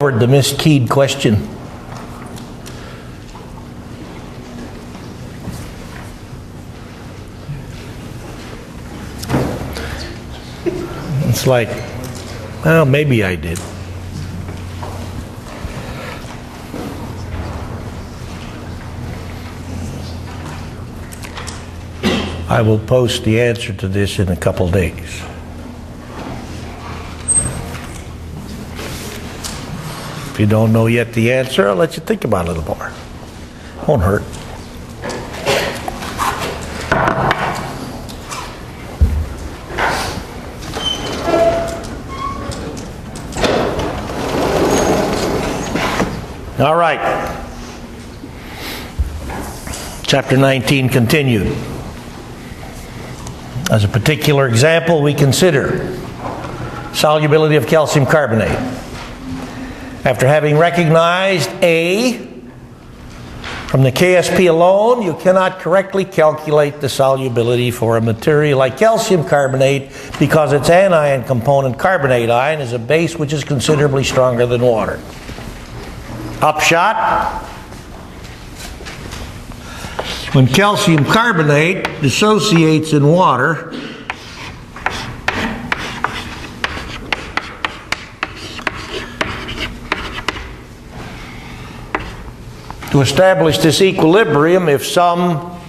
discovered the miskeyed question. It's like, well, maybe I did. I will post the answer to this in a couple days. If you don't know yet the answer, I'll let you think about it a little more. Won't hurt. All right. Chapter 19 continued. As a particular example, we consider solubility of calcium carbonate. After having recognized A from the KSP alone, you cannot correctly calculate the solubility for a material like calcium carbonate because its anion component, carbonate ion, is a base which is considerably stronger than water. Upshot: when calcium carbonate dissociates in water, to establish this equilibrium, if some,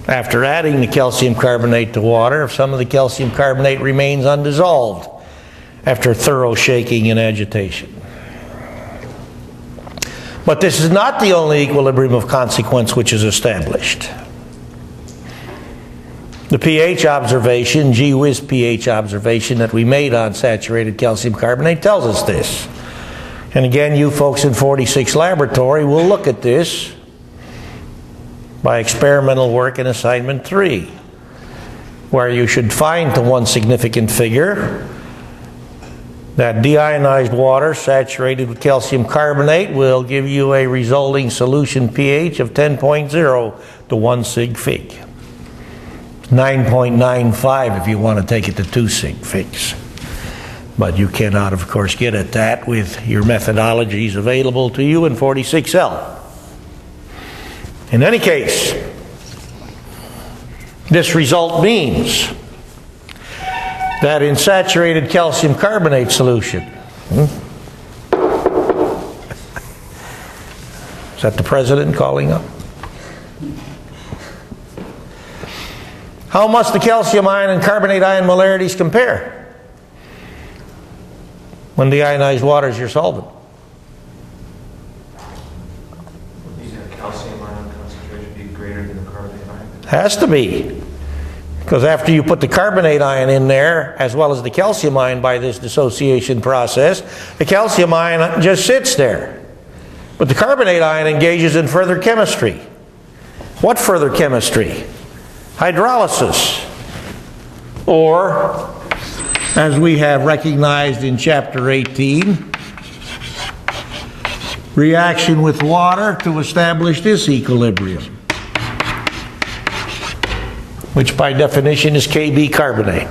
after adding the calcium carbonate to water, if some of the calcium carbonate remains undissolved after thorough shaking and agitation. But this is not the only equilibrium of consequence which is established. The pH observation, gee whiz pH observation that we made on saturated calcium carbonate tells us this. And again, you folks in 46 laboratory will look at this by experimental work in assignment 3, where you should find the one significant figure that deionized water saturated with calcium carbonate will give you a resulting solution pH of 10.0 to 1 sig fig. 9.95 if you want to take it to 2 sig figs. But you cannot, of course, get at that with your methodologies available to you in 46L. In any case, this result means that in saturated calcium carbonate solution, is that the president calling up? How must the calcium ion and carbonate ion molarities compare when the ionized water is your solvent? Would the calcium ion concentration be greater than the carbonate ion? Has to be. Because after you put the carbonate ion in there, as well as the calcium ion by this dissociation process, the calcium ion just sits there. But the carbonate ion engages in further chemistry. What further chemistry? Hydrolysis. Or, as we have recognized in chapter 18, reaction with water to establish this equilibrium, which by definition is Kb carbonate.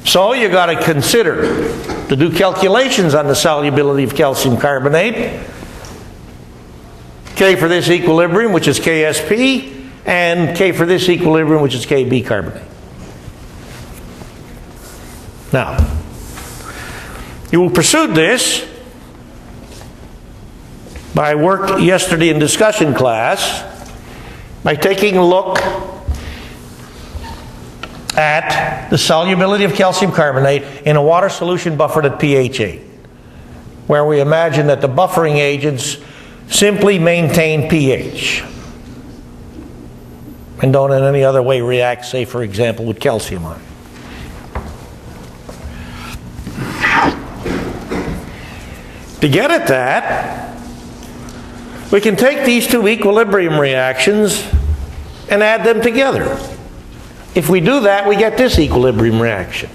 So you got to consider to do calculations on the solubility of calcium carbonate. K for this equilibrium, which is KSP, and K for this equilibrium, which is Kb carbonate. Now, you pursued this by work yesterday in discussion class, by taking a look at the solubility of calcium carbonate in a water solution buffered at pH 8, where we imagine that the buffering agents simply maintain pH and don't in any other way react, say for example, with calcium ion. To get at that, we can take these two equilibrium reactions and add them together. If we do that, we get this equilibrium reaction.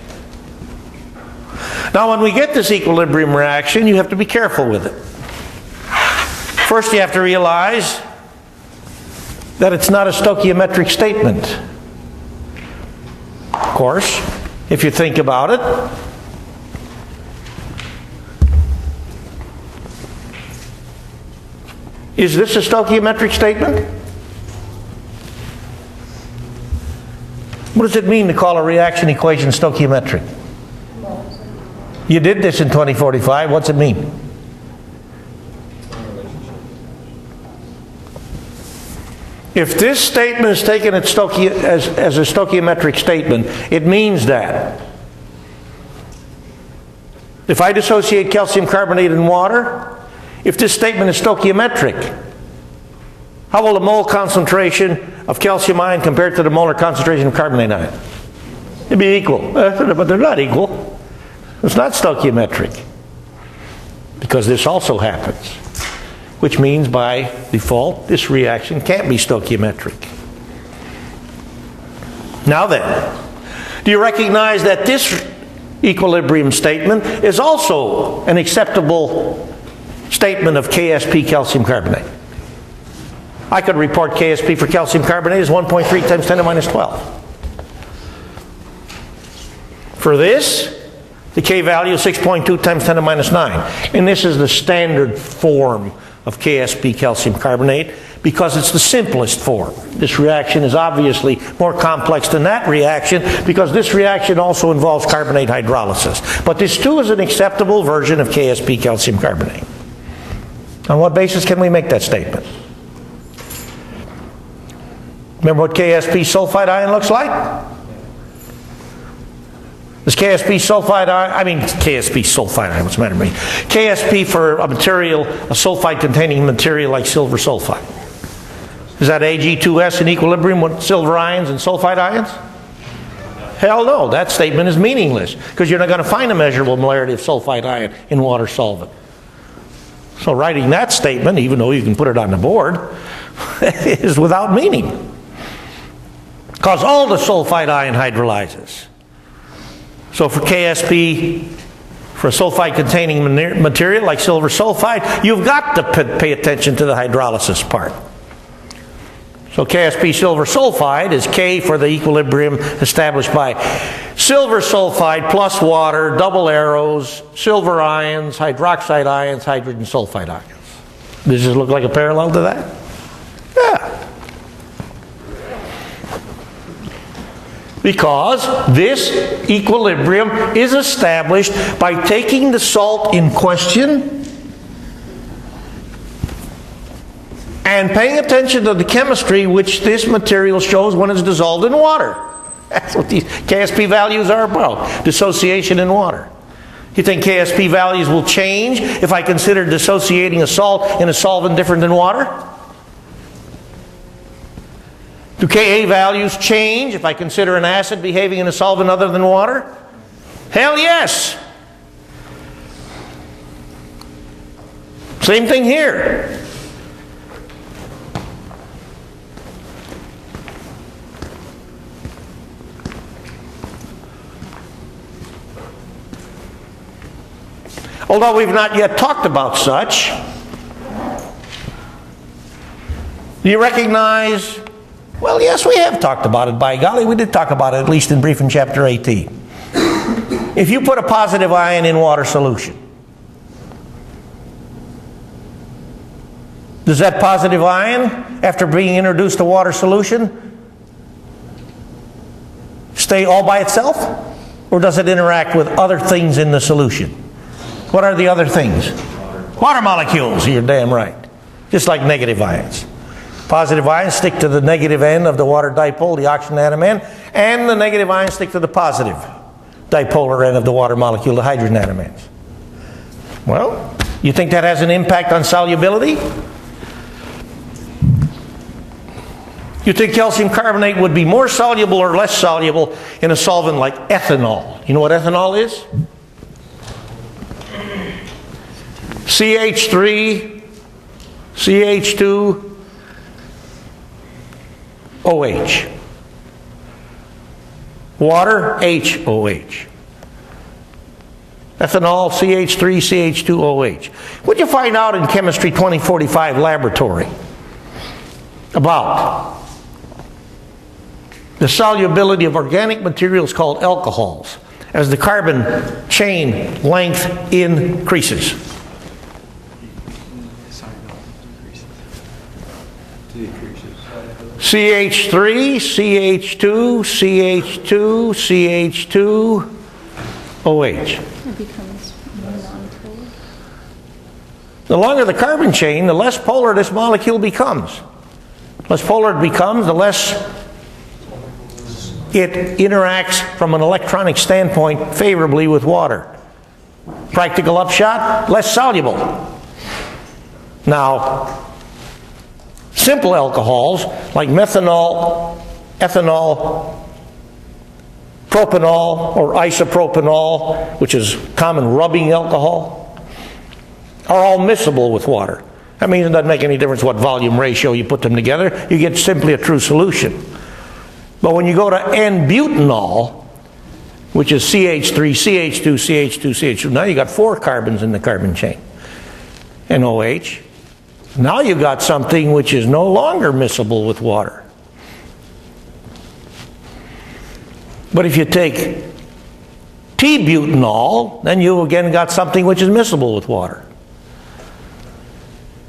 Now, when we get this equilibrium reaction, you have to be careful with it. First, you have to realize that it's not a stoichiometric statement. Of course, if you think about it, Is this a stoichiometric statement? What does it mean to call a reaction equation stoichiometric? You did this in 2045. What's it mean? If this statement is taken as a stoichiometric statement, it means that if I dissociate calcium carbonate and water, if this statement is stoichiometric, how will the mole concentration of calcium ion compare to the molar concentration of carbonate ion? It'd be equal, but they're not equal. It's not stoichiometric, because this also happens, which means by default this reaction can't be stoichiometric. Now then, do you recognize that this equilibrium statement is also an acceptable statement of KSP calcium carbonate? I could report KSP for calcium carbonate as 1.3 times 10 to minus 12. For this, the K value is 6.2 times 10 to minus 9. And this is the standard form of KSP calcium carbonate because it's the simplest form. This reaction is obviously more complex than that reaction because this reaction also involves carbonate hydrolysis. But this too is an acceptable version of KSP calcium carbonate. On what basis can we make that statement? Remember what KSP sulfide ion looks like? This KSP sulfide ion, KSP sulfide ion, what's the matter with me? KSP for a material, a sulfide-containing material like silver sulfide. Is that Ag2S in equilibrium with silver ions and sulfide ions? Hell no, that statement is meaningless because you're not going to find a measurable molarity of sulfide ion in water solvent. So writing that statement, even though you can put it on the board, is without meaning. Because all the sulfide ion hydrolyzes. So for KSP, for a sulfide-containing material like silver sulfide, you've got to pay attention to the hydrolysis part. So KSP silver sulfide is K for the equilibrium established by silver sulfide plus water, double arrows, silver ions, hydroxide ions, hydrogen sulfide ions. Does this look like a parallel to that? Yeah. Because this equilibrium is established by taking the salt in question and paying attention to the chemistry which this material shows when it's dissolved in water. That's what these KSP values are about, dissociation in water. You think KSP values will change if I consider dissociating a salt in a solvent different than water? Do Ka values change if I consider an acid behaving in a solvent other than water? Hell yes! Same thing here. Although we've not yet talked about such, do you recognize? Well, yes, we have talked about it. By golly, we did talk about it, at least in brief in chapter 18. If you put a positive ion in water solution, does that positive ion, after being introduced to water solution, stay all by itself? Or does it interact with other things in the solution? What are the other things? Water molecules, you're damn right. Just like negative ions. Positive ions stick to the negative end of the water dipole, the oxygen atom end, and the negative ions stick to the positive dipolar end of the water molecule, the hydrogen atom ends. Well, you think that has an impact on solubility? You think calcium carbonate would be more soluble or less soluble in a solvent like ethanol? You know what ethanol is? CH3, CH2, OH. Water, HOH. Ethanol, CH3, CH2OH. What'd you find out in Chemistry 2045 laboratory about the solubility of organic materials called alcohols as the carbon chain length increases? CH3, CH2, CH2, CH2, OH. It becomes non-polar. The longer the carbon chain, the less polar this molecule becomes. The less polar it becomes, the less it interacts from an electronic standpoint favorably with water. Practical upshot, less soluble. Now, simple alcohols like methanol, ethanol, propanol, or isopropanol, which is common rubbing alcohol, are all miscible with water. That means it doesn't make any difference what volume ratio you put them together. You get simply a true solution. But when you go to N-butanol, which is CH3, CH2, CH2, CH2, now you got 4 carbons in the carbon chain, and OH. Now you got something which is no longer miscible with water. But if you take T-butanol, then you again got something which is miscible with water.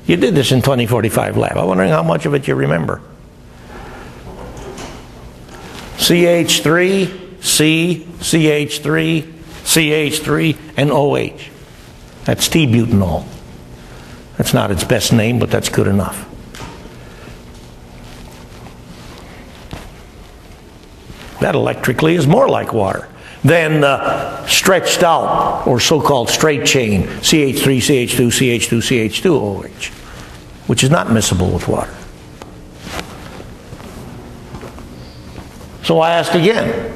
You did this in 2045 lab. I'm wondering how much of it you remember. CH3, C, CH3, CH3, and OH. That's T-butanol. That's not its best name, but that's good enough. That electrically is more like water than stretched out or so-called straight chain CH3, CH2, CH2, CH2, OH, which is not miscible with water. So I ask again,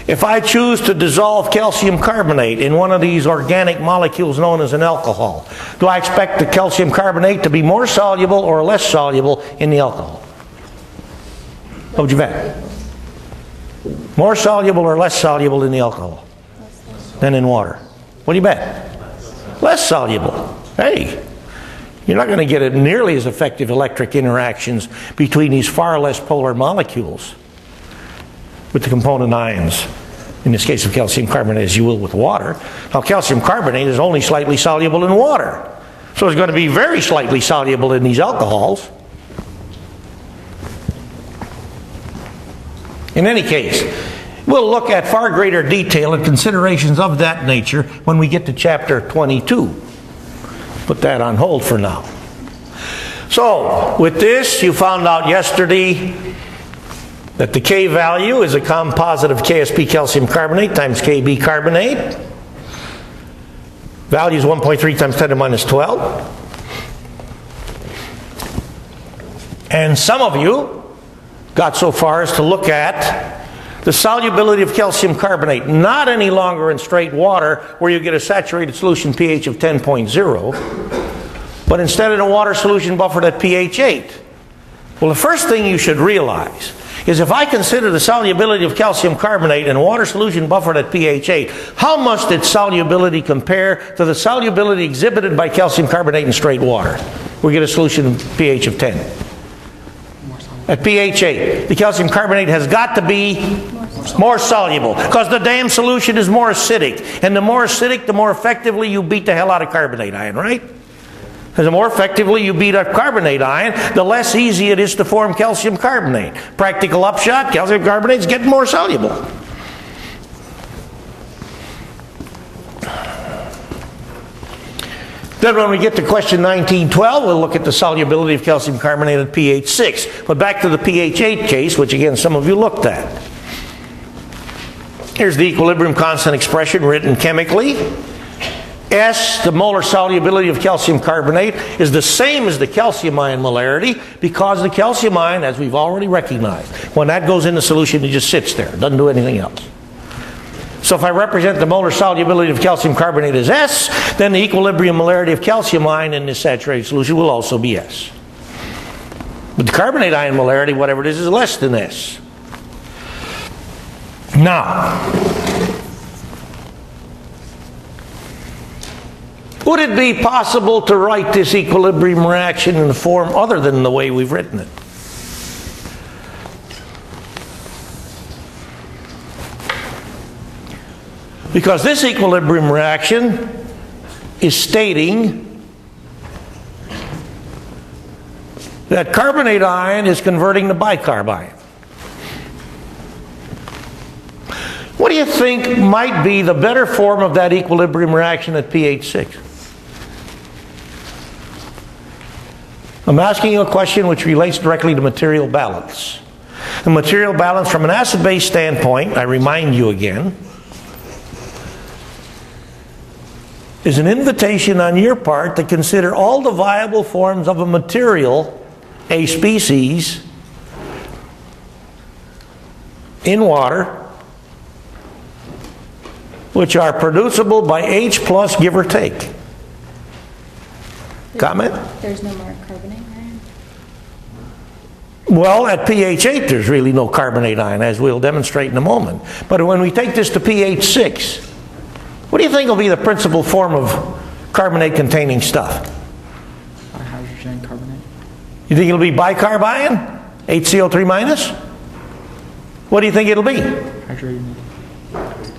if I choose to dissolve calcium carbonate in one of these organic molecules known as an alcohol, do I expect the calcium carbonate to be more soluble or less soluble in the alcohol? What would you bet? More soluble or less soluble in the alcohol than in water? What do you bet? Less soluble. Hey, you're not going to get nearly as effective electric interactions between these far less polar molecules with the component ions, in this case of calcium carbonate, as you will with water. Now, calcium carbonate is only slightly soluble in water, so it's going to be very slightly soluble in these alcohols. In any case, we'll look at far greater detail and considerations of that nature when we get to chapter 22. Put that on hold for now. So, with this, you found out yesterday that the K value is a composite of KSP calcium carbonate times KB carbonate. Value is 1.3 times 10 to the minus 12. And some of you got so far as to look at the solubility of calcium carbonate, not any longer in straight water where you get a saturated solution pH of 10.0, but instead in a water solution buffered at pH 8. Well, the first thing you should realize is if I consider the solubility of calcium carbonate in a water solution buffered at pH 8, how must its solubility compare to the solubility exhibited by calcium carbonate in straight water? We get a solution pH of 10. At pH 8, the calcium carbonate has got to be more soluble because the damn solution is more acidic. And the more acidic, the more effectively you beat the hell out of carbonate ion, right? Because the more effectively you beat a carbonate ion, the less easy it is to form calcium carbonate. Practical upshot, calcium carbonate is getting more soluble. Then when we get to question 1912, we'll look at the solubility of calcium carbonate at pH 6. But back to the pH 8 case, which again some of you looked at. Here's the equilibrium constant expression written chemically. S, the molar solubility of calcium carbonate, is the same as the calcium ion molarity because the calcium ion, as we've already recognized, when that goes into solution, it just sits there. It doesn't do anything else. So if I represent the molar solubility of calcium carbonate as S, then the equilibrium molarity of calcium ion in this saturated solution will also be S. But the carbonate ion molarity, whatever it is less than S. Now, would it be possible to write this equilibrium reaction in a form other than the way we've written it? Because this equilibrium reaction is stating that carbonate ion is converting to bicarb ion. What do you think might be the better form of that equilibrium reaction at pH 6? I'm asking you a question which relates directly to material balance. The material balance from an acid-base standpoint, I remind you again, is an invitation on your part to consider all the viable forms of a material, a species, in water, which are producible by H plus, give or take. Comment? There's no more carbonate ion? Well, at pH 8 there's really no carbonate ion, as we'll demonstrate in a moment. But when we take this to pH 6, what do you think will be the principal form of carbonate-containing stuff? Hydrogen carbonate. You think it'll be bicarb ion? HCO3 minus? What do you think it'll be? Hydrated.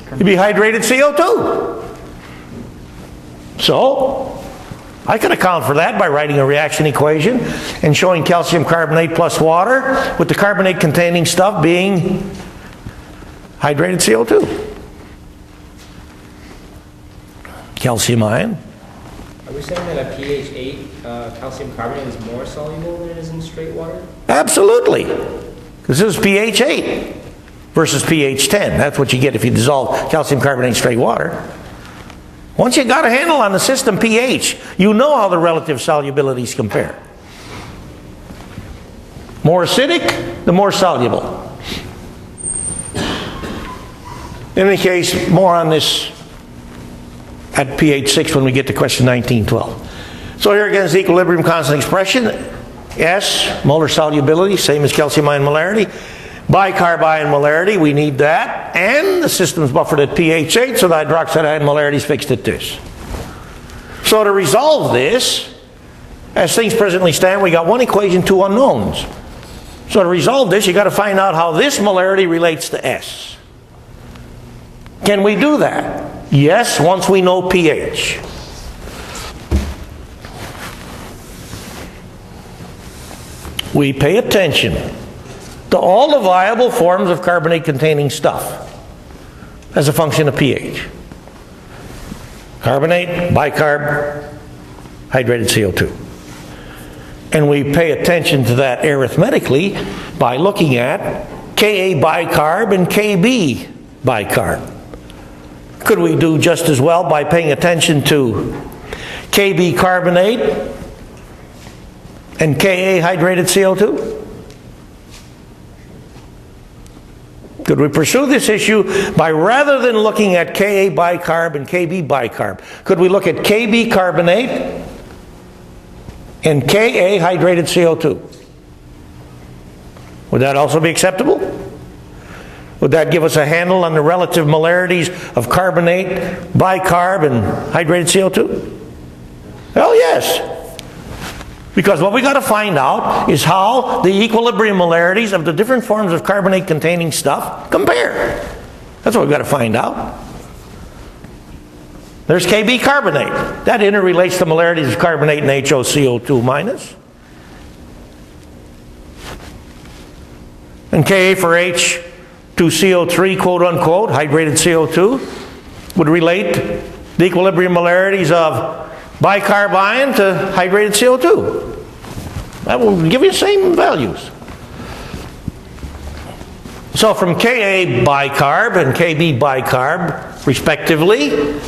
It'll be hydrated CO2. So, I can account for that by writing a reaction equation and showing calcium carbonate plus water with the carbonate containing stuff being hydrated CO2. Calcium ion. Are we saying that at pH 8, calcium carbonate is more soluble than it is in straight water? Absolutely. Because this is pH 8 versus pH 10. That's what you get if you dissolve calcium carbonate in straight water. Once you got a handle on the system pH, you know how the relative solubilities compare. More acidic, the more soluble. In any case, more on this at pH 6 when we get to question 1912. So here again is the equilibrium constant expression. S, molar solubility, same as calcium ion molarity. Bicarb ion molarity, we need that. And the system's buffered at pH 8, so the hydroxide ion molarity is fixed at this. So to resolve this, as things presently stand, we got one equation, two unknowns. So to resolve this, you got to find out how this molarity relates to S. Can we do that? Yes, once we know pH. We pay attention to all the viable forms of carbonate-containing stuff as a function of pH. Carbonate, bicarb, hydrated CO2. And we pay attention to that arithmetically by looking at Ka bicarb and Kb bicarb. Could we do just as well by paying attention to Kb carbonate and Ka hydrated CO2? Could we pursue this issue by, rather than looking at Ka bicarb and Kb bicarb, could we look at Kb carbonate and Ka hydrated CO2? Would that also be acceptable? Would that give us a handle on the relative molarities of carbonate, bicarb, and hydrated CO2? Hell yes. Because what we got to find out is how the equilibrium molarities of the different forms of carbonate-containing stuff compare. That's what we've got to find out. There's Kb carbonate. That interrelates the molarities of carbonate and HOCO2 minus. And Ka for H2CO3, quote unquote, hydrated CO2, would relate the equilibrium molarities of bicarb ion to hydrated CO2. That will give you the same values. So from Ka bicarb and Kb bicarb, respectively,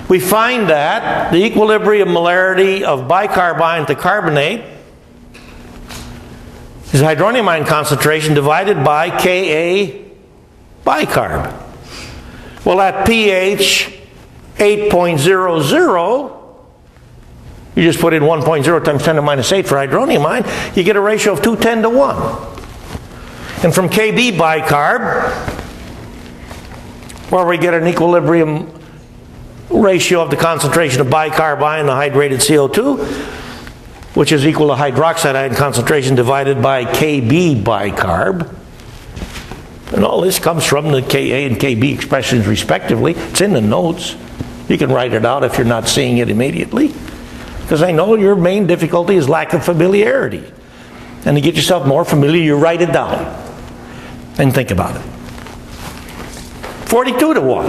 we find that the equilibrium molarity of bicarb ion to carbonate is hydronium ion concentration divided by Ka bicarb. Well, at pH 8.00, you just put in 1.0 times 10 to minus 8 for hydronium ion, you get a ratio of 2:10 to 1. And from Kb bicarb, where we get an equilibrium ratio of the concentration of bicarb ion to hydrated CO2, which is equal to hydroxide ion concentration divided by Kb bicarb. And all this comes from the Ka and Kb expressions respectively. It's in the notes. You can write it out if you're not seeing it immediately. Because I know your main difficulty is lack of familiarity. And to get yourself more familiar, you write it down and think about it. 42 to 1.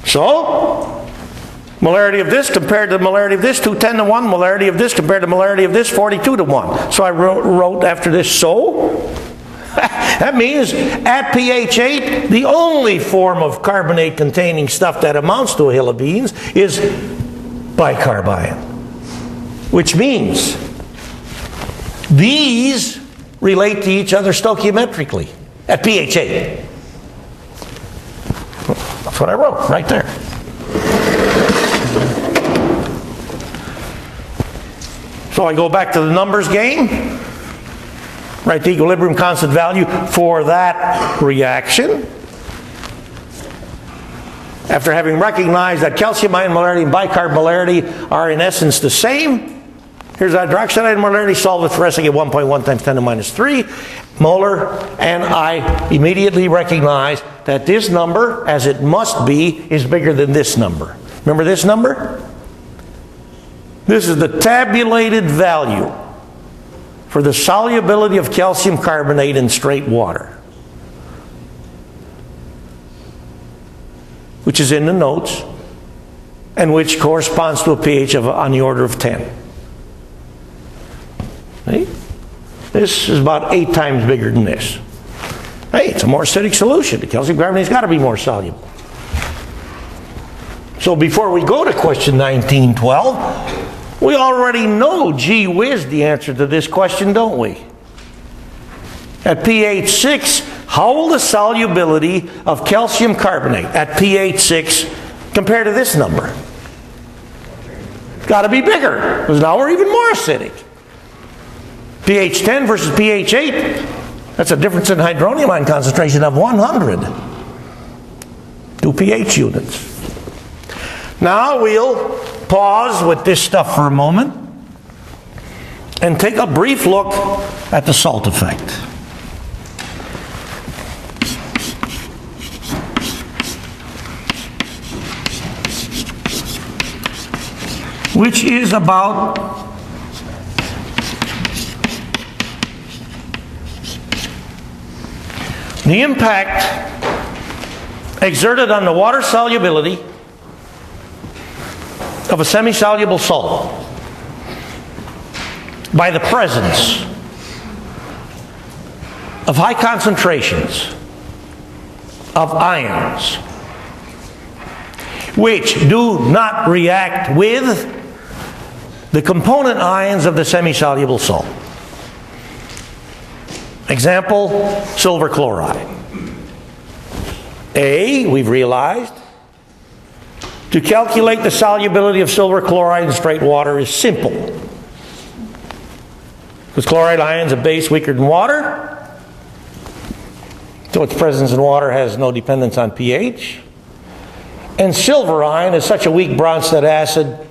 So, molarity of this compared to the molarity of this, 210 to 1. Molarity of this compared to molarity of this, 42 to 1. So I wrote after this, so. That means at pH 8, the only form of carbonate-containing stuff that amounts to a hill of beans is bicarb ion. Which means these relate to each other stoichiometrically at pH 8. That's what I wrote right there. So I go back to the numbers game. Write the equilibrium constant value for that reaction. After having recognized that calcium ion molarity and bicarb molarity are in essence the same, here's hydroxide ion molarity, solve with fluorescing at 1.1 times 10 to minus 3 molar, and I immediately recognize that this number, as it must be, is bigger than this number. Remember this number? This is the tabulated value for the solubility of calcium carbonate in straight water, which is in the notes, and which corresponds to a pH of on the order of 10. See? This is about 8 times bigger than this. Hey, it's a more acidic solution. The calcium carbonate's got to be more soluble. So before we go to question 1912, we already know, gee whiz, the answer to this question, don't we? At pH 6, how will the solubility of calcium carbonate at pH 6 compare to this number? Got to be bigger, because now we're even more acidic. pH 10 versus pH 8, that's a difference in hydronium ion concentration of 100. 2 pH units. Now we'll pause with this stuff for a moment and take a brief look at the salt effect. Which is about the impact exerted on the water solubility of a semi-soluble salt by the presence of high concentrations of ions which do not react with the component ions of the semi-soluble salt. Example, silver chloride. We've realized, to calculate the solubility of silver chloride in straight water is simple. Because chloride ion's a base weaker than water, so its presence in water has no dependence on pH. And silver ion is such a weak Bronsted acid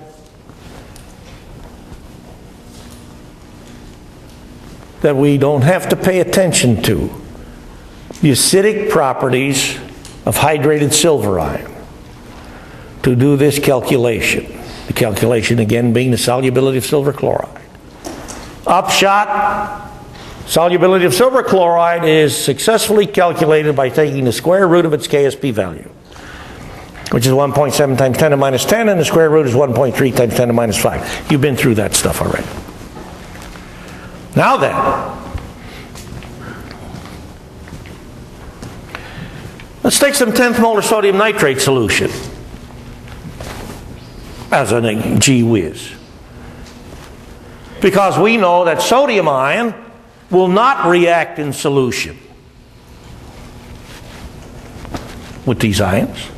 that we don't have to pay attention to the acidic properties of hydrated silver ion to do this calculation. The calculation again being the solubility of silver chloride. Upshot, solubility of silver chloride is successfully calculated by taking the square root of its KSP value, which is 1.7 times 10 to minus 10, and the square root is 1.3 times 10 to minus 5. You've been through that stuff already. Now then, let's take some 10th molar sodium nitrate solution as a gee whiz. Because we know that sodium ion will not react in solution with these ions,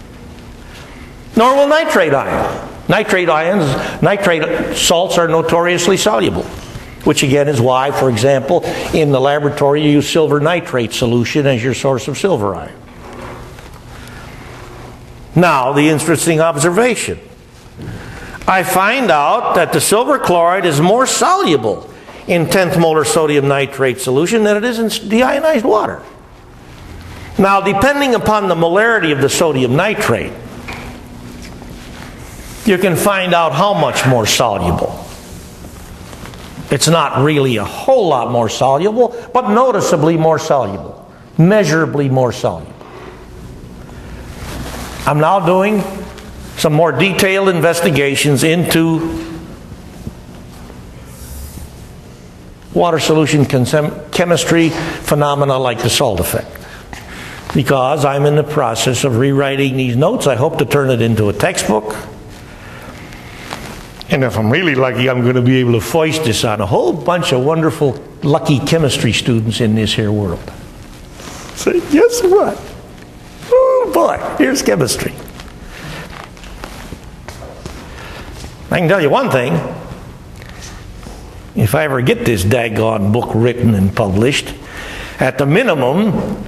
nor will nitrate ion. Nitrate salts are notoriously soluble, which again is why, for example, in the laboratory you use silver nitrate solution as your source of silver ion. Now, the interesting observation. I find out that the silver chloride is more soluble in 10th molar sodium nitrate solution than it is in deionized water. Now, depending upon the molarity of the sodium nitrate, you can find out how much more soluble. It's not really a whole lot more soluble, but noticeably more soluble, measurably more soluble. I'm now doing some more detailed investigations into water solution chemistry phenomena like the salt effect. Because I'm in the process of rewriting these notes, I hope to turn it into a textbook. And if I'm really lucky, I'm going to be able to foist this on a whole bunch of wonderful, lucky chemistry students in this here world. So guess what? Oh boy, here's chemistry. I can tell you one thing. If I ever get this daggone book written and published, at the minimum,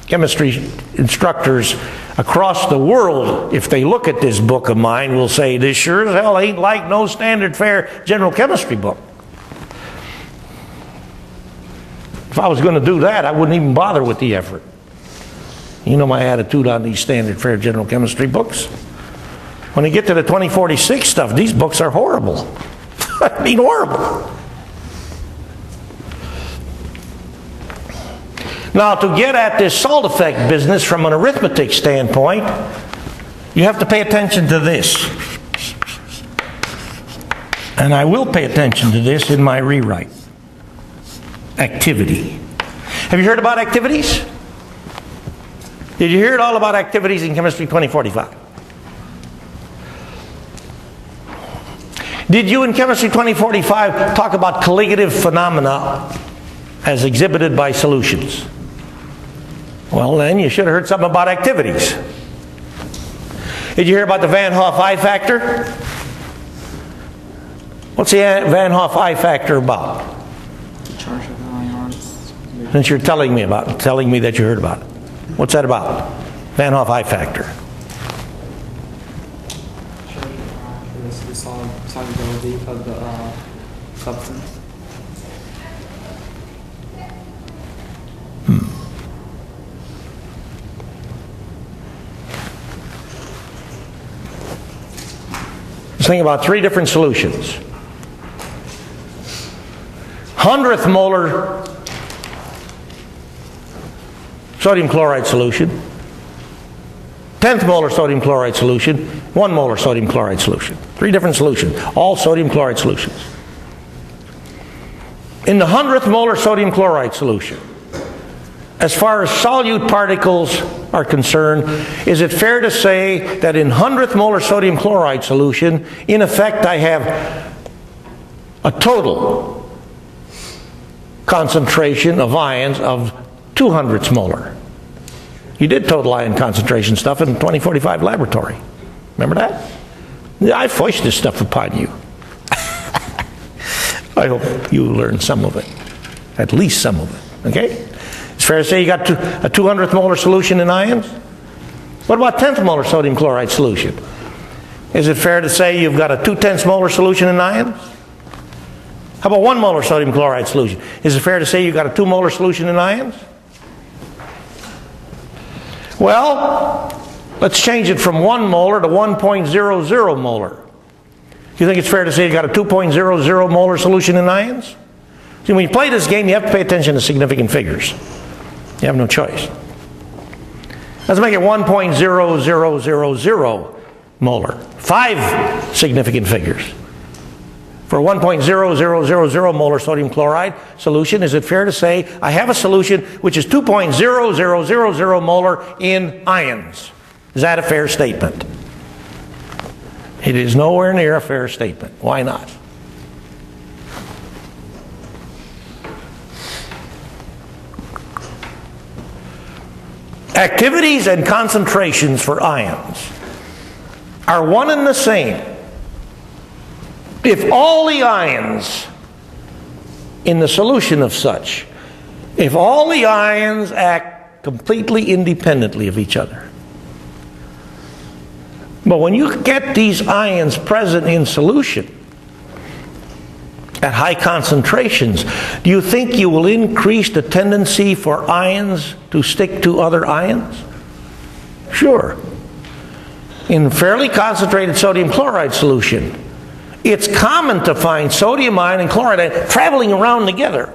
chemistry instructors across the world, if they look at this book of mine, will say, this sure as hell ain't like no standard fare general chemistry book. If I was going to do that, I wouldn't even bother with the effort. You know my attitude on these standard fare general chemistry books. When you get to the 2046 stuff, these books are horrible. I mean, horrible. Now, to get at this salt effect business from an arithmetic standpoint, you have to pay attention to this. And I will pay attention to this in my rewrite. Activity. Have you heard about activities? Did you hear it all about activities in Chemistry 2045? Did you in Chemistry 2045 talk about colligative phenomena as exhibited by solutions? Well, then you should have heard something about activities. Did you hear about the Van Hoff I factor? What's the Van Hoff I factor about? The charge of the ions. Since you're telling me that you heard about it. What's that about? Van Hoff I factor. The solubility of the substance. Let's think about three different solutions. 100th molar sodium chloride solution, 10th molar sodium chloride solution, 1 molar sodium chloride solution. Three different solutions, all sodium chloride solutions. In the 100th molar sodium chloride solution, as far as solute particles are concerned, is it fair to say that in 100th molar sodium chloride solution, in effect I have a total concentration of ions of 200ths molar? You did total ion concentration stuff in the 2045 laboratory. Remember that? I foist this stuff upon you. I hope you learned some of it. At least some of it. Okay? It's fair to say you got a 200th molar solution in ions? What about 10th molar sodium chloride solution? Is it fair to say you've got a 2/10 molar solution in ions? How about 1 molar sodium chloride solution? Is it fair to say you've got a 2 molar solution in ions? Well, let's change it from 1 molar to 1.00 molar. Do you think it's fair to say you got a 2.00 molar solution in ions? See, when you play this game, you have to pay attention to significant figures. You have no choice. Let's make it 1.0000 molar. 5 significant figures. For 1.0000 molar sodium chloride solution, is it fair to say I have a solution which is 2.0000 molar in ions? Is that a fair statement? It is nowhere near a fair statement. Why not? Activities and concentrations for ions are one and the same if all the ions in the solution of such, if all the ions act completely independently of each other. But when you get these ions present in solution at high concentrations, do you think you will increase the tendency for ions to stick to other ions? Sure. In fairly concentrated sodium chloride solution, it's common to find sodium ion and chloride ion traveling around together.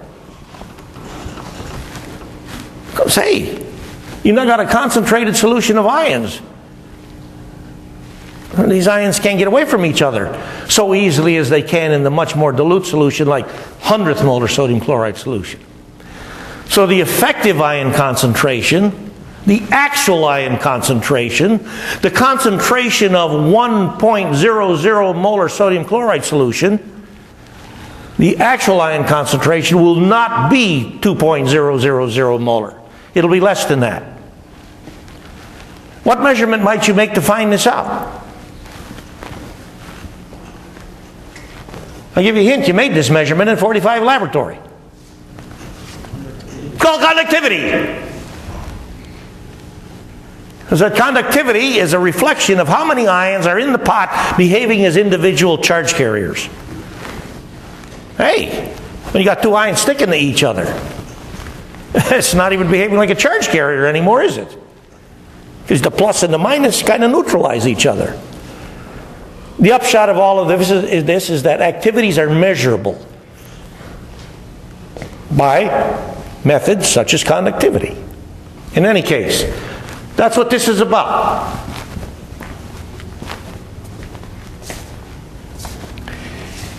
Because, hey, you've now got a concentrated solution of ions. These ions can't get away from each other so easily as they can in the much more dilute solution like 100th molar sodium chloride solution. So the effective ion concentration, the actual ion concentration, the concentration of 1.00 molar sodium chloride solution, the actual ion concentration will not be 2.000 molar. It'll be less than that. What measurement might you make to find this out? I'll give you a hint. You made this measurement in 45 laboratory. It's called conductivity. Because that conductivity is a reflection of how many ions are in the pot behaving as individual charge carriers. Hey, when you got two ions sticking to each other, it's not even behaving like a charge carrier anymore, is it? Because the plus and the minus kind of neutralize each other. The upshot of all of this is that activities are measurable by methods such as conductivity. In any case, that's what this is about.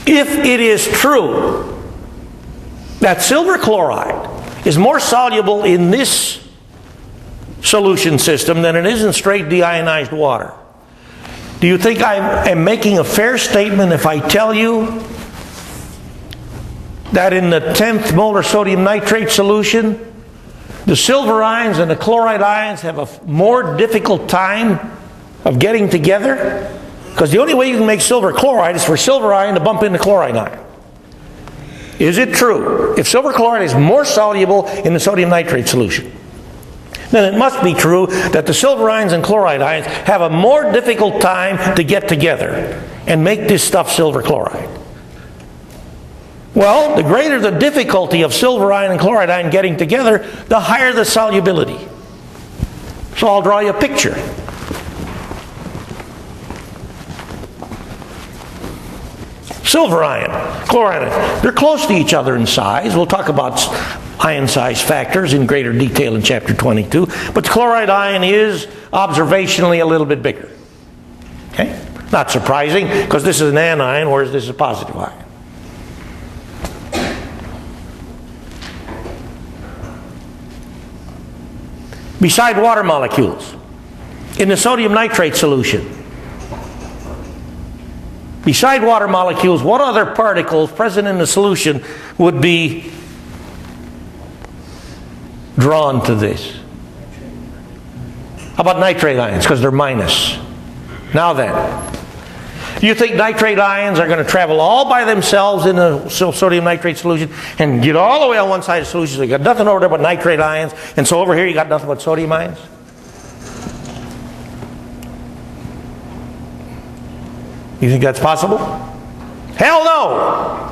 If it is true that silver chloride is more soluble in this solution system than it is in straight deionized water, do you think I am making a fair statement if I tell you that in the 10th molar sodium nitrate solution, the silver ions and the chloride ions have a more difficult time of getting together? Because the only way you can make silver chloride is for silver ion to bump into chloride ion. Is it true? If silver chloride is more soluble in the sodium nitrate solution, then it must be true that the silver ions and chloride ions have a more difficult time to get together and make this stuff silver chloride. Well, the greater the difficulty of silver ion and chloride ion getting together, the higher the solubility. So I'll draw you a picture. Silver ion, chloride ion, they're close to each other in size. We'll talk about ion size factors in greater detail in chapter 22. But the chloride ion is observationally a little bit bigger. Okay? Not surprising, because this is an anion, whereas this is a positive ion. Beside water molecules, in the sodium nitrate solution, beside water molecules, what other particles present in the solution would be drawn to this? How about nitrate ions, because they're minus? Now then, do you think nitrate ions are going to travel all by themselves in the sodium nitrate solution and get all the way on one side of the solution? So you got nothing over there but nitrate ions, and so over here you got nothing but sodium ions? You think that's possible? Hell no!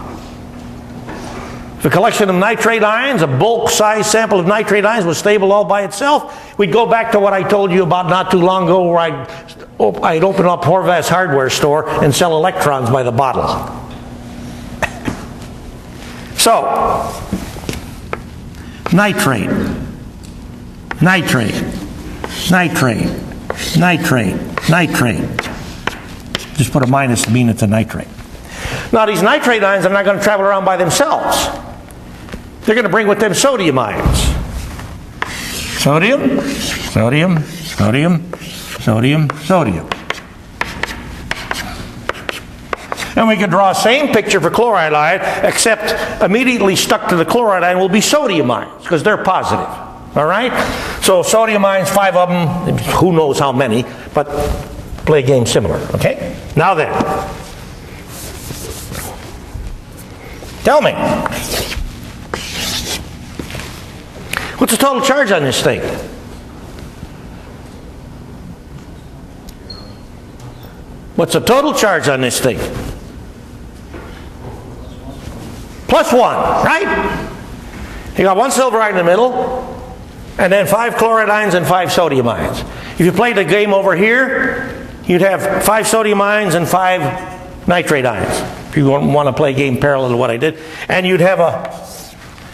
If a collection of nitrate ions, a bulk size sample of nitrate ions, was stable all by itself, we'd go back to what I told you about not too long ago, where I'd open up Horvath's hardware store and sell electrons by the bottle. So, nitrate, nitrate, nitrate, nitrate, nitrate. Just put a minus to mean it's a nitrate. Now these nitrate ions are not going to travel around by themselves. They're going to bring with them sodium ions. Sodium, sodium, sodium, sodium, sodium. And we could draw the same picture for chloride ion, except immediately stuck to the chloride ion will be sodium ions, because they're positive. All right? So sodium ions, 5 of them, who knows how many, but play a game similar. Okay? Now then, tell me, what's the total charge on this thing? What's the total charge on this thing? +1, right? You got 1 silver ion in the middle, and then 5 chloride ions and 5 sodium ions. If you played the game over here, you'd have 5 sodium ions and 5 nitrate ions, if you want to play a game parallel to what I did. And you'd have a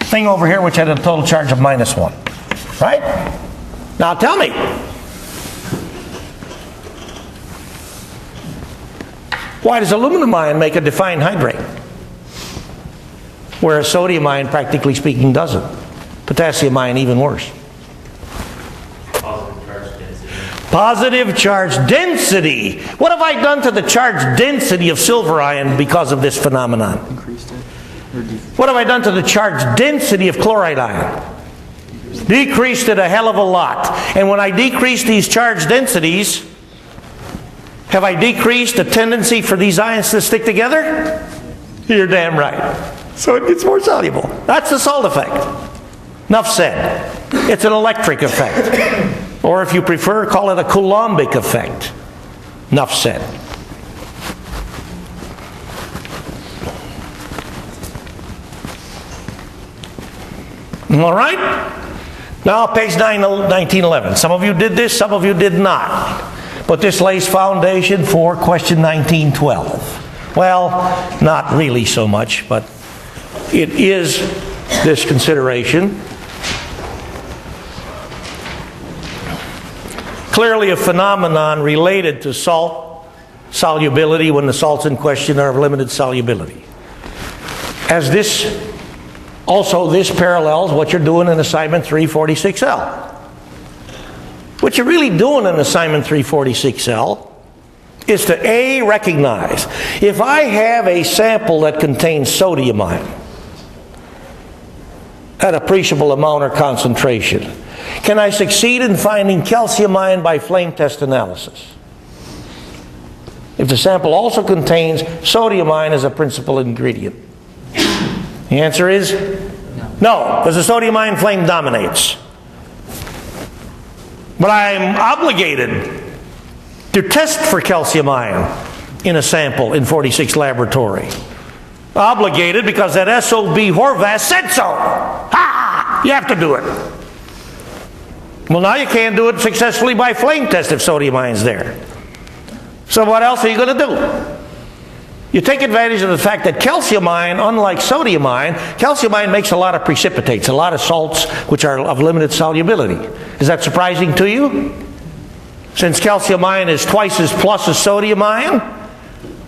thing over here which had a total charge of -1. Right? Now tell me, why does aluminum ion make a defined hydrate, whereas sodium ion, practically speaking, doesn't? Potassium ion even worse. Positive charge density. What have I done to the charge density of silver ion because of this phenomenon? Increased it? What have I done to the charge density of chloride ion? Decreased it a hell of a lot. And when I decrease these charge densities, have I decreased the tendency for these ions to stick together? You're damn right. So it gets more soluble. That's the salt effect. Enough said. It's an electric effect. Or if you prefer, call it a Coulombic effect. Enough said. All right? Now, page 1911. Some of you did this, some of you did not. But this lays foundation for question 1912. Well, not really so much, but it is this consideration. Clearly a phenomenon related to salt solubility when the salts in question are of limited solubility. As this, also this parallels what you're doing in assignment 346L. What you're really doing in assignment 346L is to A, recognize if I have a sample that contains sodium ion at appreciable amount or concentration, can I succeed in finding calcium ion by flame test analysis? If the sample also contains sodium ion as a principal ingredient. The answer is no, because the sodium ion flame dominates. But I'm obligated to test for calcium ion in a sample in 46 laboratory. Obligated because that SOB Horvath said so. Ha! You have to do it. Well, now you can't do it successfully by flame test if sodium ion's there. So what else are you going to do? You take advantage of the fact that calcium ion, unlike sodium ion, calcium ion makes a lot of precipitates, a lot of salts which are of limited solubility. Is that surprising to you? Since calcium ion is twice as plus as sodium ion,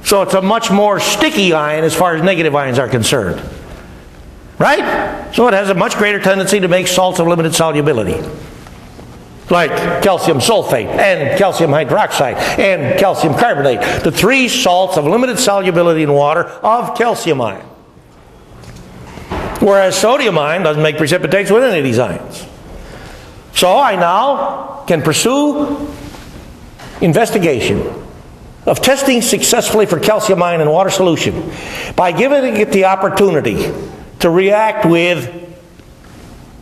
so it's a much more sticky ion as far as negative ions are concerned. Right? So it has a much greater tendency to make salts of limited solubility, like calcium sulfate and calcium hydroxide and calcium carbonate, the three salts of limited solubility in water of calcium ion. Whereas sodium ion doesn't make precipitates with any of these ions. So I now can pursue investigation of testing successfully for calcium ion in water solution by giving it the opportunity to react with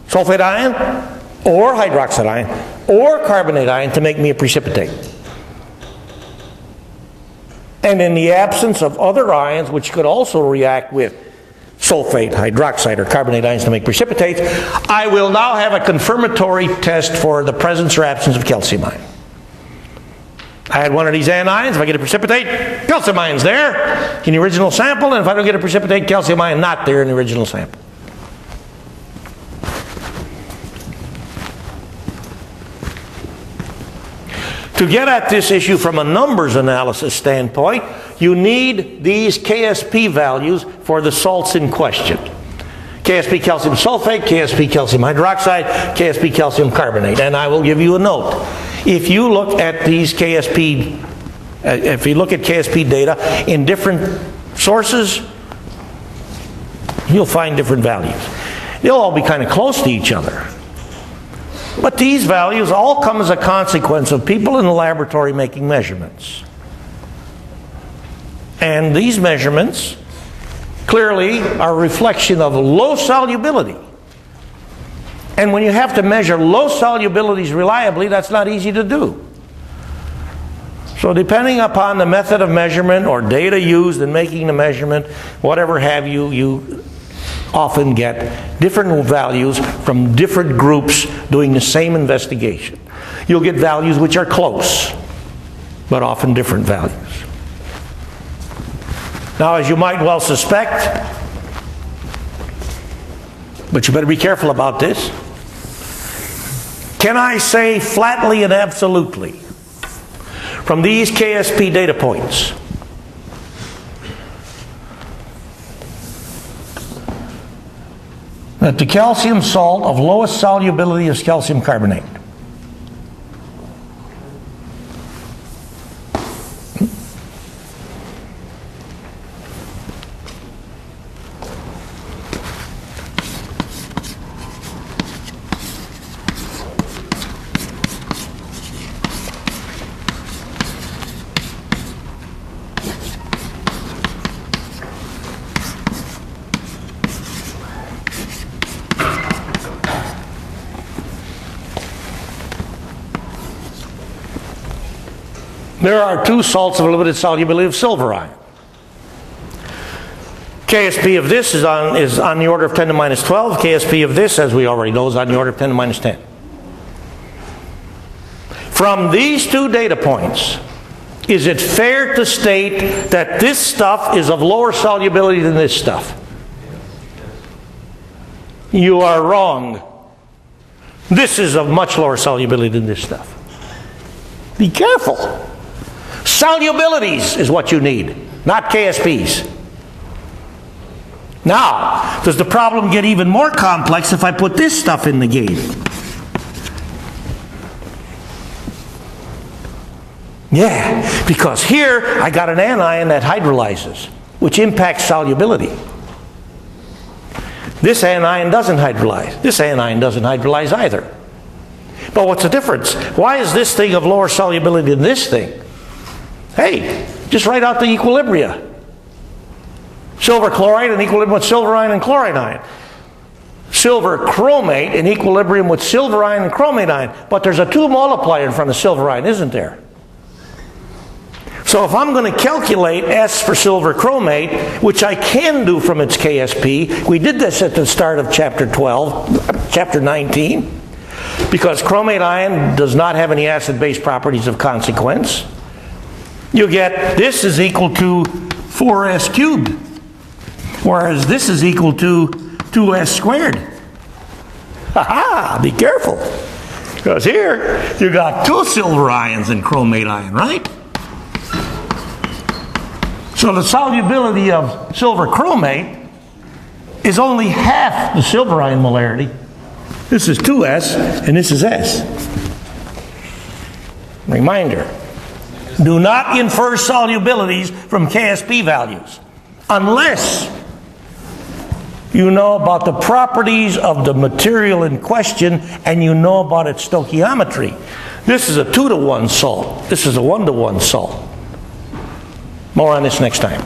sulfate ion or hydroxide ion or carbonate ion to make me a precipitate. And in the absence of other ions which could also react with sulfate, hydroxide, or carbonate ions to make precipitates, I will now have a confirmatory test for the presence or absence of calcium ion. I had one of these anions. If I get a precipitate, calcium ion's there in the original sample, and if I don't get a precipitate, calcium ion not there in the original sample. To get at this issue from a numbers analysis standpoint, you need these KSP values for the salts in question. KSP calcium sulfate, KSP calcium hydroxide, KSP calcium carbonate. And I will give you a note. If you look at these KSP, if you look at KSP data in different sources, you'll find different values. They'll all be kind of close to each other. But these values all come as a consequence of people in the laboratory making measurements. And these measurements clearly are a reflection of low solubility. And when you have to measure low solubilities reliably, that's not easy to do. So depending upon the method of measurement or data used in making the measurement, whatever have you, you often get different values from different groups doing the same investigation. You'll get values which are close, but often different values. Now, as you might well suspect, but you better be careful about this, can I say flatly and absolutely from these KSP data points that the calcium salt of lowest solubility is calcium carbonate? There are two salts of limited solubility of silver ion. KSP of this is on the order of 10 to minus 12. KSP of this, as we already know, is on the order of 10 to minus 10. From these two data points, is it fair to state that this stuff is of lower solubility than this stuff? You are wrong. This is of much lower solubility than this stuff. Be careful. Solubilities is what you need, not KSPs. Now, does the problem get even more complex if I put this stuff in the game? Yeah, because here I got an anion that hydrolyzes, which impacts solubility. This anion doesn't hydrolyze. This anion doesn't hydrolyze either. But what's the difference? Why is this thing of lower solubility than this thing? Hey, just write out the equilibria. Silver chloride in equilibrium with silver ion and chloride ion. Silver chromate in equilibrium with silver ion and chromate ion. But there's a 2 multiplier in front of silver ion, isn't there? So if I'm going to calculate S for silver chromate, which I can do from its KSP, we did this at the start of chapter 19, because chromate ion does not have any acid-base properties of consequence. You get this is equal to 4s cubed, whereas this is equal to 2s squared. Ha-ha! Be careful, because here you got 2 silver ions in chromate ion, right? So the solubility of silver chromate is only half the silver ion molarity. This is 2s and this is s. Reminder. Do not infer solubilities from KSP values unless you know about the properties of the material in question and you know about its stoichiometry. This is a 2-to-1 salt. This is a 1-to-1 salt. More on this next time.